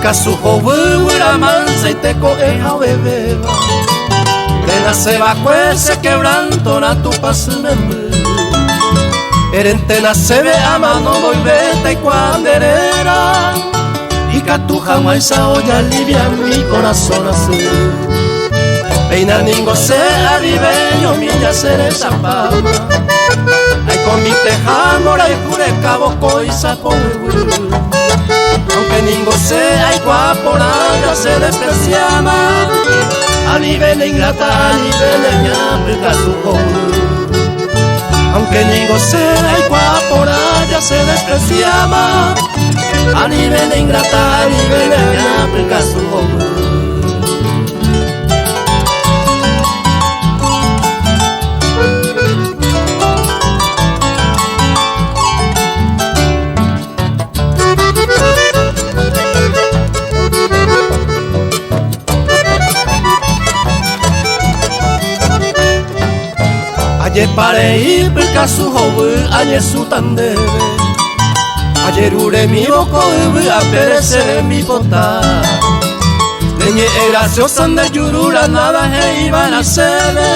Kasu howura mansa y te coeja bebeba. De la seba cuece quebranto na tu pasimembe. Erentena se ve a mano doy vete y cuanderera. Y catuja maisa olla alivia mi corazón así. Peina ningo se aliveño milla seré zapama. Ay con mi tejamora y cure cabo coisa con el. Aunque ningo se ay guaporanga se despreciama. Alivene ingrata, alivene ñapica su joven. Aunque ningo se ay guaporanga se despreciama. Alivene ingrata, alivene ñapica su joven. Ayer paré y perca su joven, ayer su tandebe. Ayer ure mi boco y a perecer mi bota. Leñe graciosa de yurura, nada he iban a sede.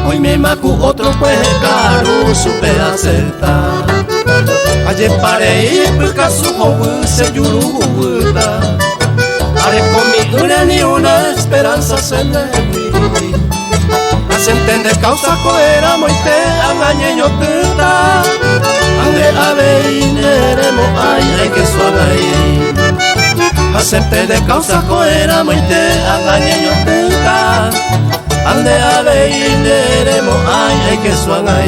Hoy me macu otro pues caro su pedaceta. Ayer paré y perca su joven, se yuruguta. Haré con mi una ni una esperanza se me. Se entiende causa coera moite angañe yo teta. Ande ave ineremo ay que suave. Se entiende causa coera moite angañe yo teta. Ande ave ineremo ay que suave.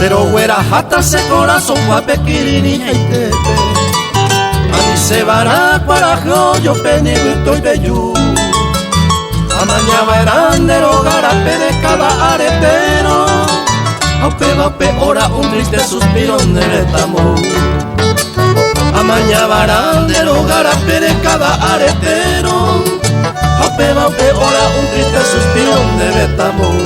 Cero güera jata se corazón guape kirini heitepe. Ani se vara cuarajo yo peniguito y bellu. Amaña verandero garape de cada aretero. Aupe ora un triste suspiro de betamo. Amaña verandero garape de cada aretero. Aupe ora un triste suspiro de betamo.